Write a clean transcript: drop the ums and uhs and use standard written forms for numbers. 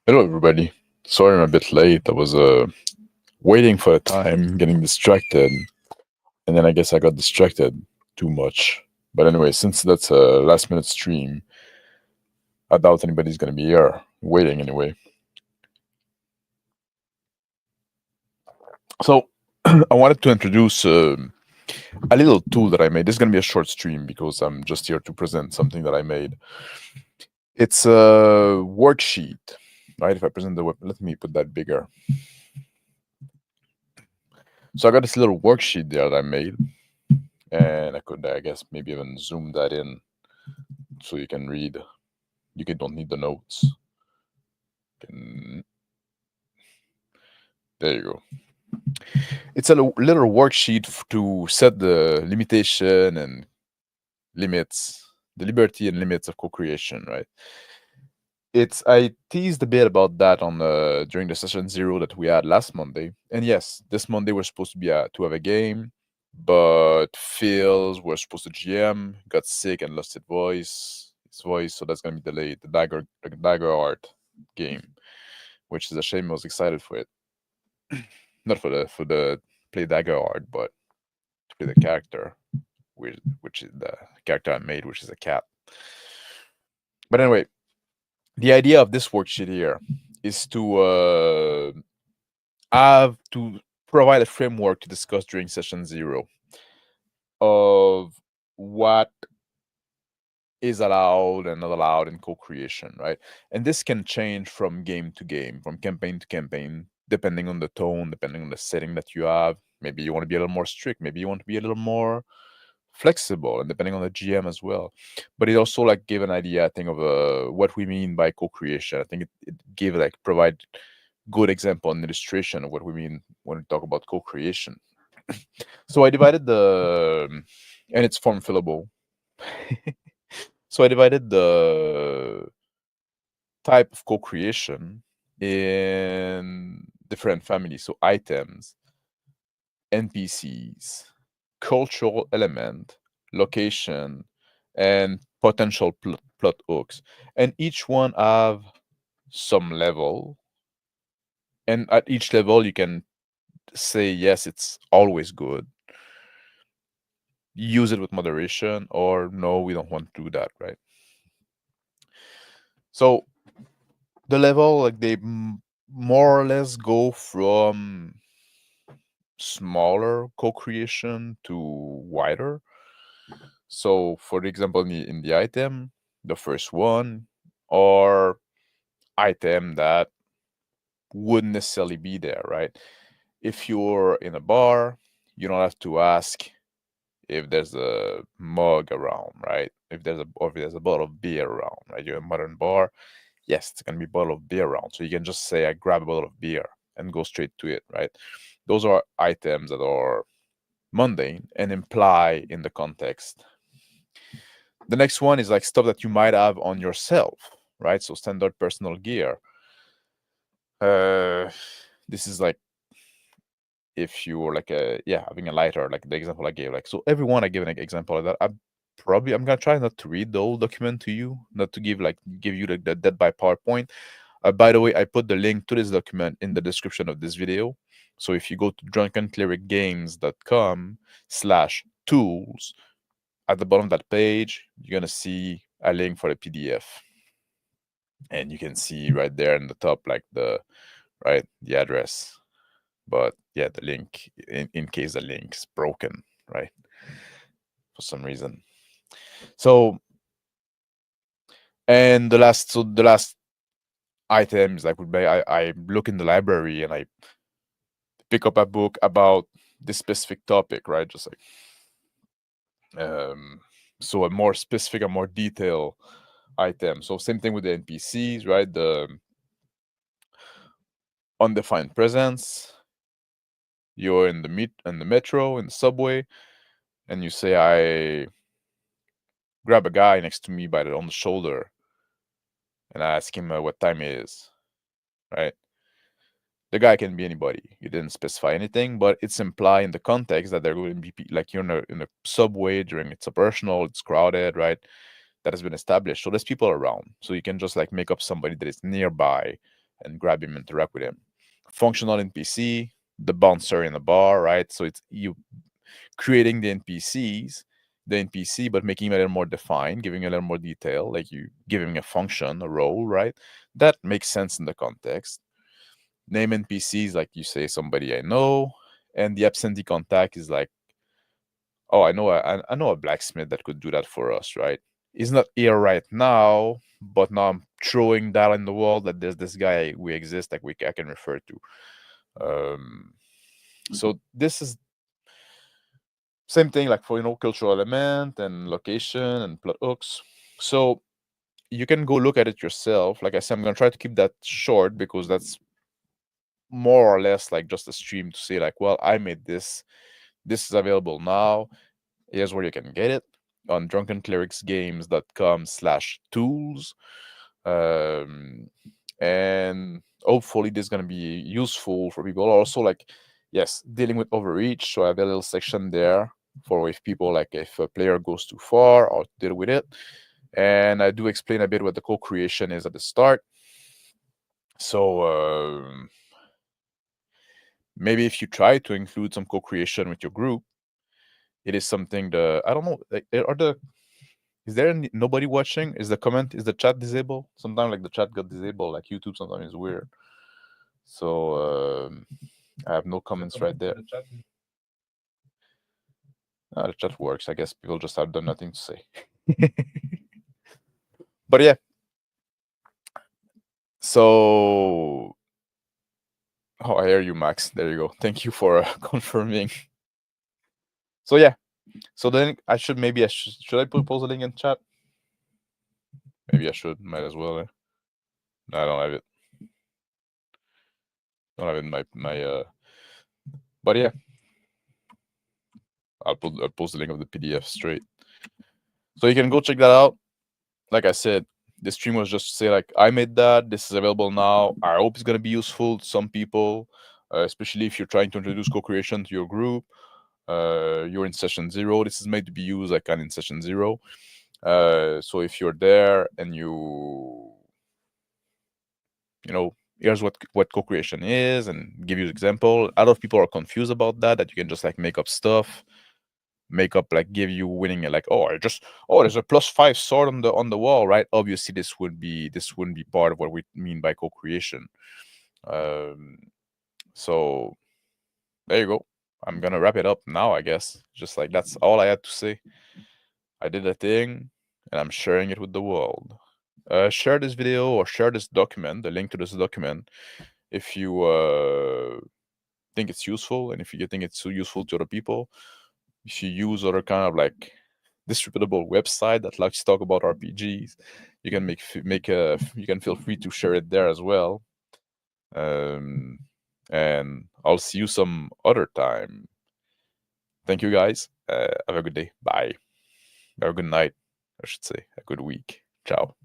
Hello, everybody. Sorry I'm a bit late. I was waiting for the time, getting distracted, and then I guess I got distracted too much. But anyway, since that's a last minute stream, I doubt anybody's going to be here waiting anyway. So, I wanted to introduce a little tool that I made. This is going to be a short stream because I'm just here to present something that I made. It's a worksheet, right? If I present the web, let me put that bigger. So I got this little worksheet there that I made, and I could, I guess, maybe even zoom that in so you can read. Don't need the notes. Can, there you go. It's a little worksheet to set the limitation and limits, the liberty and limits of co-creation, right? I teased a bit about that on during the session 0 that we had last Monday, and yes, this Monday we're supposed to be to have a game, but Phil's was supposed to GM, got sick and lost his voice, so that's gonna be delayed. The dagger art game, which is a shame. I was excited for it, not for the play dagger art, but to play the character, which is the character I made, which is a cat. But anyway, the idea of this worksheet here is to have to provide a framework to discuss during session 0 of what is allowed and not allowed in co-creation, right? And this can change from game to game, from campaign to campaign, depending on the tone, depending on the setting that you have. Maybe you want to be a little more strict, maybe you want to be a little more flexible, and depending on the GM as well. But it also like gave an idea, I think, of what we mean by co-creation. I think it gave like provide good example and illustration of what we mean when we talk about co-creation. So I divided and it's form fillable. So I divided the type of co-creation in different families. So items, NPCs, cultural element, location, and potential plot hooks. And each one have some level. And at each level, you can say, yes, it's always good. Use it with moderation, or no, we don't want to do that, right? So the level, like they more or less go from smaller co-creation to wider. So for example, in the item, the first one, or item that wouldn't necessarily be there, right? If you're in a bar, you don't have to ask if there's a mug around, right? If there's a bottle of beer around, right? You're in a modern bar, yes, it's gonna be a bottle of beer around. So you can just say, I grab a bottle of beer and go straight to it, right? Those are items that are mundane and imply in the context. The next one is like stuff that you might have on yourself, right? So standard personal gear. This is like if you were like having a lighter, like the example I gave. Like, so everyone I give an example of that. I'm gonna try not to read the whole document to you, not to give you the that by PowerPoint. By the way, I put the link to this document in the description of this video. So if you go to drunkenclericgames.com/tools, at the bottom of that page, you're gonna see a link for the PDF. And you can see right there in the top, like the address. But yeah, the link, in case the link's broken, right? For some reason. So, and the last item is like would be I look in the library and I pick up a book about this specific topic, right? Just like so a more specific, a more detailed item. So same thing with the NPCs, right? The undefined presence. You're in the metro, in the subway, and you say, I grab a guy next to me on the shoulder, and I ask him what time it is, right? The guy can be anybody. You didn't specify anything, but it's implied in the context that they're going to be like you're in a subway during it's operational, it's crowded, right? That has been established. So there's people around. So you can just like make up somebody that is nearby and grab him, interact with him. Functional NPC, the bouncer in a bar, right? So it's you creating the NPC, but making it a little more defined, giving a little more detail, like you giving a function, a role, right? That makes sense in the context. Name NPCs, like you say somebody I know, and the absentee contact is like, oh, I know a blacksmith that could do that for us, right? He's not here right now, but now I'm throwing that in the world that there's this guy we exist, like I can refer to. So this is same thing like for cultural element and location and plot hooks. So you can go look at it yourself. Like I said, I'm gonna try to keep that short because that's more or less like just a stream to say like, well, I made this. This is available now. Here's where you can get it on drunkenclericsgames.com/tools. And hopefully this is going to be useful for people. Also, like, yes, dealing with overreach. So I have a little section there for if people, like, if a player goes too far or deal with it. And I do explain a bit what the co-creation is at the start. So maybe if you try to include some co-creation with your group, it is something I don't know, like, is there nobody watching? Is the chat disabled? Sometimes like the chat got disabled, like YouTube sometimes is weird. So I have no comments right there. The chat works. I guess people just have done nothing to say. But yeah. So oh, I hear you, Max. There you go. Thank you for confirming. So yeah. So then should I post a link in chat? Maybe I should. Might as well. No, I don't have it. Don't have it in my but yeah. I'll post the link of the PDF straight. So you can go check that out. Like I said, the stream was just to say like, I made that. This is available now. I hope it's gonna be useful to some people, especially if you're trying to introduce co-creation to your group. You're in session 0. This is made to be used like in session 0. So if you're there and you know, here's what co-creation is and give you an example. A lot of people are confused about that you can just like make up stuff, like give you winning like, there's a +5 sword on the wall, right? Obviously this wouldn't be part of what we mean by co-creation. So there you go. I'm gonna wrap it up now, I guess. Just like that's all I had to say. I did a thing and I'm sharing it with the world. Share this video or share this document, the link to this document, if you think it's useful, and if you think it's so useful to other people. If you use other kind of like distributable website that likes to talk about RPGs, you can you can feel free to share it there as well. And I'll see you some other time. Thank you guys. Have a good day. Bye. Or a good night, I should say. A good week. Ciao.